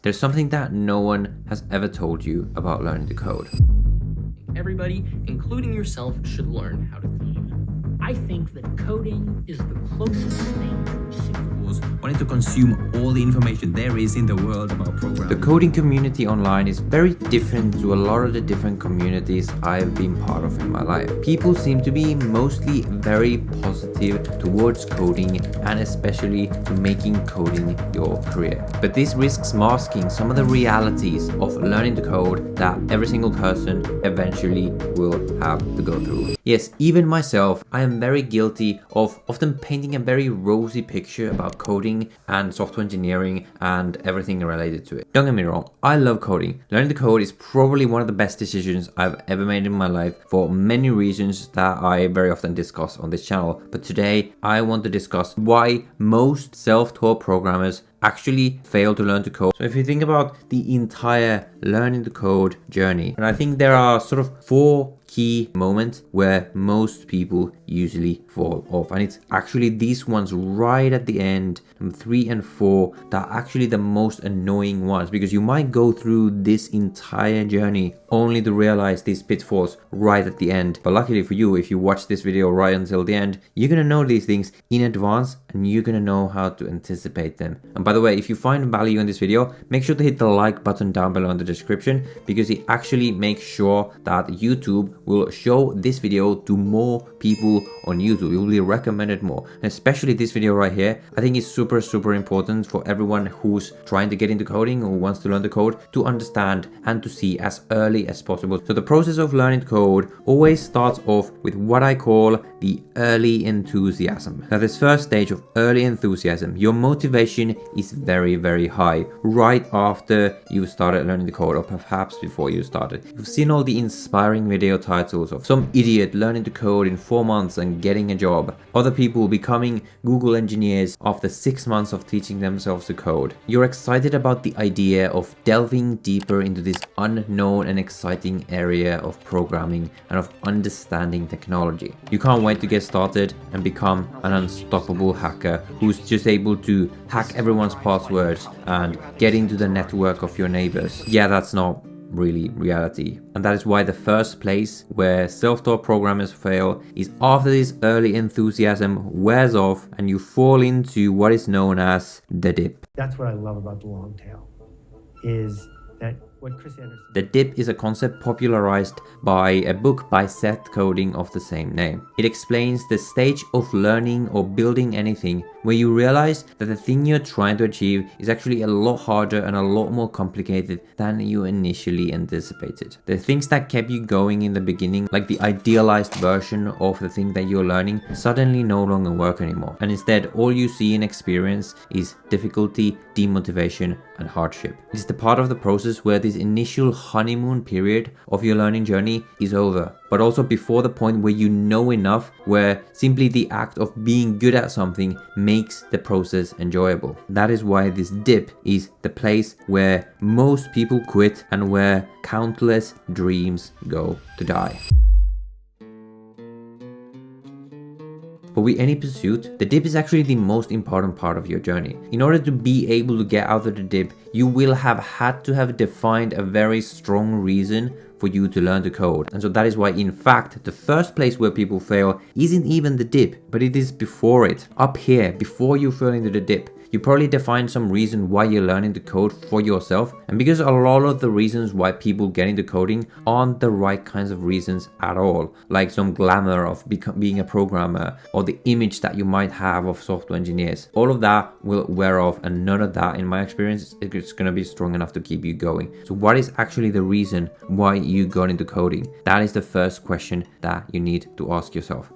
there's something that no one has ever told you about learning to code. Everybody, including yourself, should learn how to code. I think that coding is the closest thing to wanting to consume all the information there is in the world about programming. The coding community online is very different to a lot of the different communities I've been part of in my life. People seem to be mostly very positive towards coding and especially to making coding your career. But this risks masking some of the realities of learning to code that every single person eventually will have to go through. Yes, even myself, I am very guilty of often painting a very rosy picture about coding and software engineering and everything related to it. Don't get me wrong, I love coding. Learning to code is probably one of the best decisions I've ever made in my life for many reasons that I very often discuss on this channel. But today I want to discuss why most self-taught programmers actually fail to learn to code. So if you think about the entire learning to code journey, and I think there are sort of 4 key moments where most people usually fall off, and it's actually these ones right at the end, number 3 and 4, that are actually the most annoying ones, because you might go through this entire journey only to realize these pitfalls right at the end. But luckily for you, if you watch this video right until the end, you're gonna know these things in advance and you're gonna know how to anticipate them. And by the way, if you find value in this video, make sure to hit the like button down below in the description, because it actually makes sure that YouTube will show this video to more people on YouTube. It will be recommended more, and especially this video right here. I think it's super important for everyone who's trying to get into coding or wants to learn to code to understand and to see as early as possible. So the process of learning to code always starts off with what I call the early enthusiasm. Now, this first stage of early enthusiasm, your motivation is very high right after you started learning to code, or perhaps before you started. You've seen all the inspiring video titles of some idiot learning to code in 4 months and getting a job, other people becoming Google engineers after 6 months of teaching themselves to code. You're excited about the idea of delving deeper into this unknown and exciting area of programming and of understanding technology. You can't wait to get started and become an unstoppable hacker who's just able to hack everyone's passwords and get into the network of your neighbors. Yeah, that's not really reality. And that is why the first place where self-taught programmers fail is after this early enthusiasm wears off and you fall into what is known as the dip. That's what I love about the long tail, is that what Chris Anderson... The dip is a concept popularized by a book by Seth Godin of the same name. It explains the stage of learning or building anything where you realize that the thing you're trying to achieve is actually a lot harder and a lot more complicated than you initially anticipated. The things that kept you going in the beginning, like the idealized version of the thing that you're learning, suddenly no longer work anymore. And instead, all you see and experience is difficulty, demotivation, and hardship. It is the part of the process where this initial honeymoon period of your learning journey is over, but also before the point where you know enough, where simply the act of being good at something makes the process enjoyable. That is why this dip is the place where most people quit and where countless dreams go to die. But with any pursuit, the dip is actually the most important part of your journey. In order to be able to get out of the dip, you will have had to have defined a very strong reason for you to learn to code. And so that is why, in fact, the first place where people fail isn't even the dip, but it is before it. Up here, before you fall into the dip, you probably define some reason why you're learning to code for yourself. And because a lot of the reasons why people get into coding aren't the right kinds of reasons at all, like some glamour of being a programmer or the image that you might have of software engineers, all of that will wear off, and none of that, in my experience, is going to be strong enough to keep you going. So what is actually the reason why you got into coding? That is the first question that you need to ask yourself.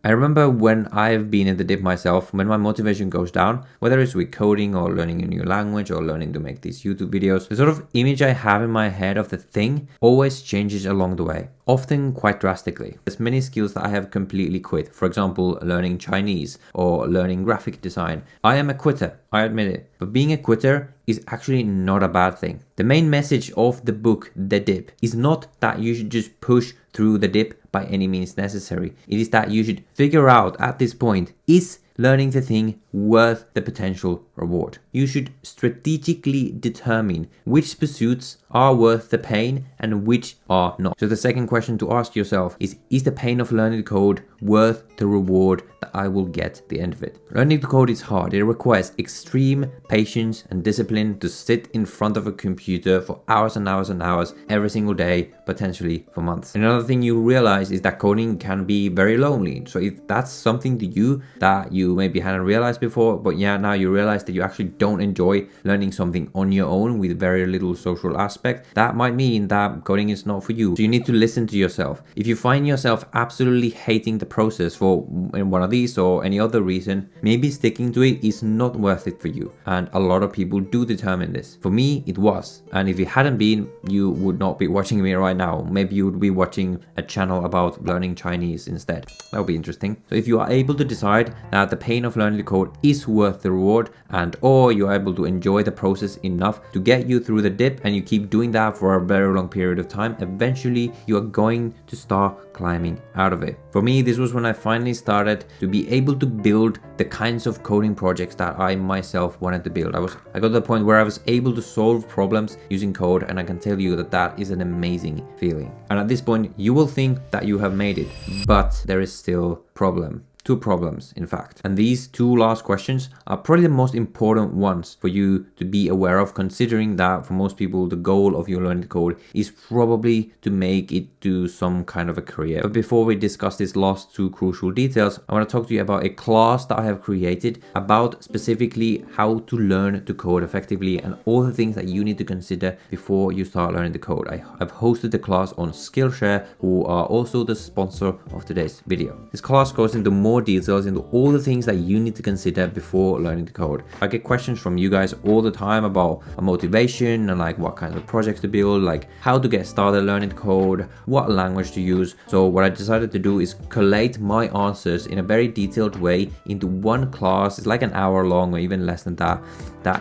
I remember when I've been in the dip myself, when my motivation goes down, whether it's with coding or learning a new language or learning to make these YouTube videos, the sort of image I have in my head of the thing always changes along the way, often quite drastically. There's many skills that I have completely quit. For example, learning Chinese or learning graphic design. I am a quitter, I admit it. But being a quitter is actually not a bad thing. The main message of the book, The Dip, is not that you should just push through the dip by any means necessary. It is that you should figure out at this point, is learning the thing worth the potential reward. You should strategically determine which pursuits are worth the pain and which are not. So the second question to ask yourself is the pain of learning the code worth the reward that I will get at the end of it? Learning the code is hard. It requires extreme patience and discipline to sit in front of a computer for hours and hours and hours every single day, potentially for months. Another thing you realize is that coding can be very lonely. So if that's something to you that you maybe hadn't realized before, but yeah, now you realize that you actually don't enjoy learning something on your own with very little social aspect, that might mean that coding is not for you. So you need to listen to yourself. If you find yourself absolutely hating the process for one of these or any other reason, maybe sticking to it is not worth it for you. And a lot of people do determine this. For me, it was. And if it hadn't been, you would not be watching me right now. Maybe you would be watching a channel about learning Chinese instead. That would be interesting. So if you are able to decide that the pain of learning the code is worth the reward, and or you're able to enjoy the process enough to get you through the dip, and you keep doing that for a very long period of time, eventually you are going to start climbing out of it. For me, this was when I finally started to be able to build the kinds of coding projects that I myself wanted to build. I got to the point where I was able to solve problems using code, and I can tell you that that is an amazing feeling. And at this point, you will think that you have made it, but there is still problem. Two problems, in fact. And these two last questions are probably the most important ones for you to be aware of, considering that for most people, the goal of your learning code is probably to make it to some kind of a career. But before we discuss these last two crucial details, I want to talk to you about a class that I have created about specifically how to learn to code effectively and all the things that you need to consider before you start learning the code. I've hosted the class on Skillshare, who are also the sponsor of today's video. This class goes into more details into all the things that you need to consider before learning the code. I get questions from you guys all the time about motivation and like what kinds of projects to build, like how to get started learning code, what language to use. So what I decided to do is collate my answers in a very detailed way into one class. It's like an hour long or even less than that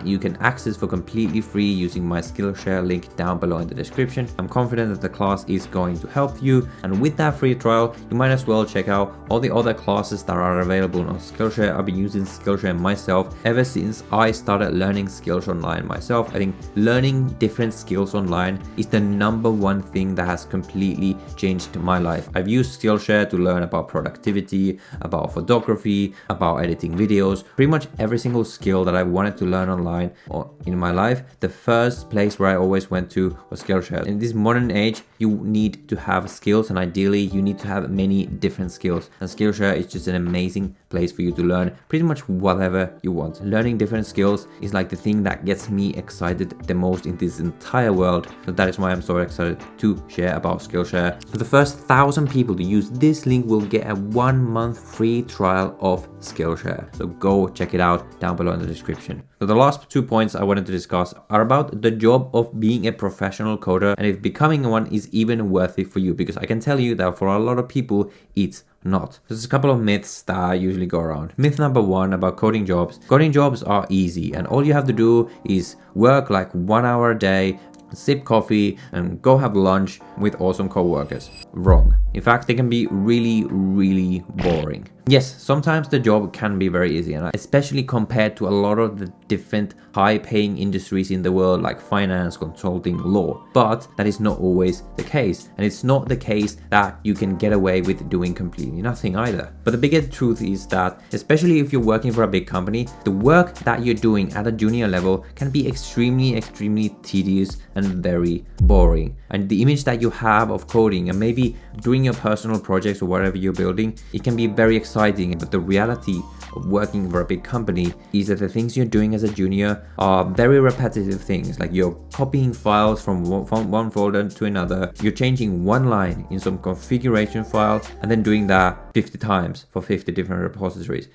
you can access for completely free using my Skillshare link down below in the description. I'm confident that the class is going to help you, and with that free trial, you might as well check out all the other classes that are available on Skillshare. I've been using Skillshare myself ever since I started learning skills online myself. I think learning different skills online is the number one thing that has completely changed my life. I've used Skillshare to learn about productivity, about photography, about editing videos, pretty much every single skill that I wanted to learn online or in my life. The first place where I always went to was Skillshare. In this modern age, you need to have skills, and ideally you need to have many different skills, and Skillshare is just an amazing place for you to learn pretty much whatever you want. Learning different skills is like the thing that gets me excited the most in this entire world, so that is why I'm so excited to share about Skillshare. So the first 1,000 people to use this link will get a 1 month free trial of Skillshare, so go check it out down below in the description. So the last 2 points I wanted to discuss are about the job of being a professional coder, and if becoming one is even worth it for you, because I can tell you that for a lot of people it's not. There's a couple of myths that usually go around. Myth number one about coding jobs. Coding jobs are easy, and all you have to do is work like 1 hour a day, sip coffee, and go have lunch with awesome co-workers. Wrong. In fact, they can be really, really boring. Yes, sometimes the job can be very easy, and especially compared to a lot of the different high-paying industries in the world like finance, consulting, law. But that is not always the case, and it's not the case that you can get away with doing completely nothing either. But the bigger truth is that, especially if you're working for a big company, the work that you're doing at a junior level can be extremely, extremely tedious and very boring. And the image that you have of coding and maybe doing your personal projects or whatever you're building, it can be very exciting, but the reality of working for a big company is that the things you're doing as a junior are very repetitive things, like you're copying files from one folder to another, you're changing one line in some configuration file and then doing that 50 times for 50 different repositories.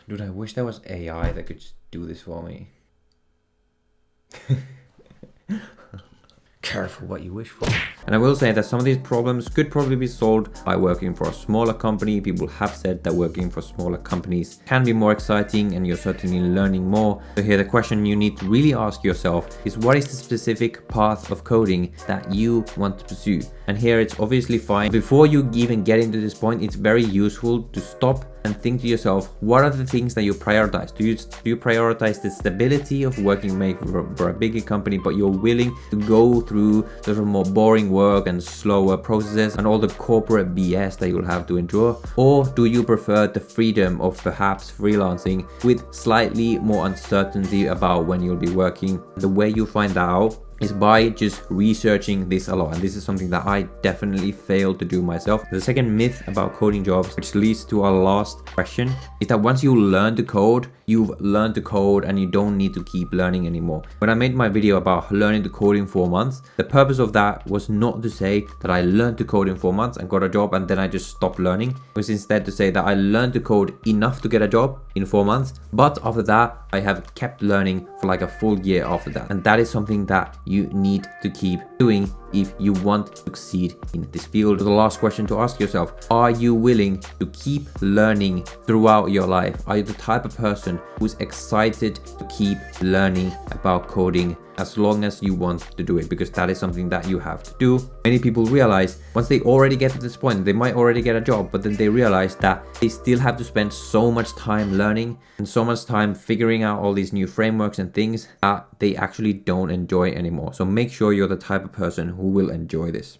Dude, I wish there was AI that could just do this for me. Careful what you wish for. And I will say that some of these problems could probably be solved by working for a smaller company. People have said that working for smaller companies can be more exciting and you're certainly learning more. So here the question you need to really ask yourself is, what is the specific path of coding that you want to pursue? And here it's obviously fine. Before you even get into this point, it's very useful to stop and think to yourself, what are the things that you prioritize? Do you prioritize the stability of working maybe for a bigger company, but you're willing to go through the more boring work and slower processes and all the corporate BS that you'll have to endure? Or do you prefer the freedom of perhaps freelancing with slightly more uncertainty about when you'll be working? The way you find out is by just researching this a lot, and this is something that I definitely failed to do myself. The second myth about coding jobs, which leads to our last question, is that once you learn to code, you've learned to code and you don't need to keep learning anymore. When I made my video about learning to code in 4 months, the purpose of that was not to say that I learned to code in 4 months and got a job and then I just stopped learning. It was instead to say that I learned to code enough to get a job in 4 months, but after that I have kept learning for like a full year after that. And that is something that you need to keep doing if you want to succeed in this field. So the last question to ask yourself, are you willing to keep learning throughout your life? Are you the type of person who's excited to keep learning about coding as long as you want to do it? Because that is something that you have to do. Many people realize once they already get to this point, they might already get a job, but then they realize that they still have to spend so much time learning and so much time figuring out all these new frameworks and things that they actually don't enjoy anymore. So make sure you're the type of person who will enjoy this.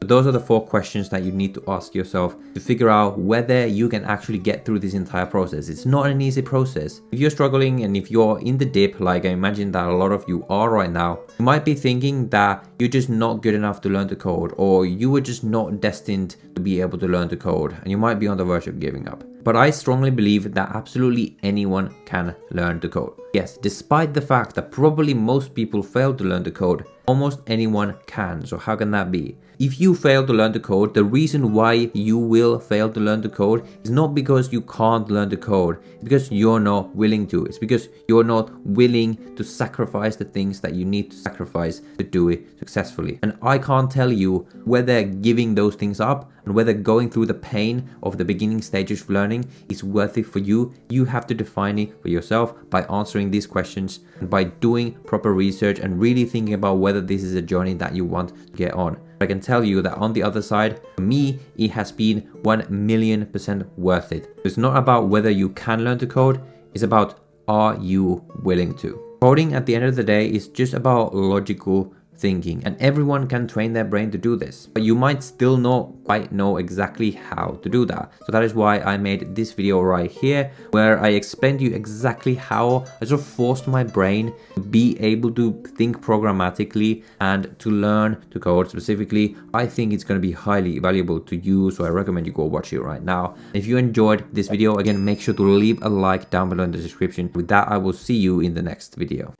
So those are the 4 questions that you need to ask yourself to figure out whether you can actually get through this entire process. It's not an easy process. If you're struggling and if you're in the dip, like I imagine that a lot of you are right now, you might be thinking that you're just not good enough to learn to code, or you were just not destined to be able to learn to code, and you might be on the verge of giving up. But I strongly believe that absolutely anyone can learn to code. Yes, despite the fact that probably most people fail to learn to code, almost anyone can. So how can that be? If you fail to learn to code, the reason why you will fail to learn to code is not because you can't learn to code. It's because you're not willing to. It's because you're not willing to sacrifice the things that you need to sacrifice to do it successfully. And I can't tell you whether giving those things up and whether going through the pain of the beginning stages of learning is worth it for you. You have to define it for yourself by answering these questions and by doing proper research and really thinking about whether this is a journey that you want to get on. I can tell you that on the other side, for me, it has been 1,000,000% worth it. It's not about whether you can learn to code, it's about, are you willing to? Coding at the end of the day is just about logical thinking, and everyone can train their brain to do this, but you might still not quite know exactly how to do that. So that is why I made this video right here, where I explained to you exactly how I sort of forced my brain to be able to think programmatically and to learn to code specifically. I think it's going to be highly valuable to you, so I recommend you go watch it right now. If you enjoyed this video, again, make sure to leave a like down below in the description. With that, I will see you in the next video.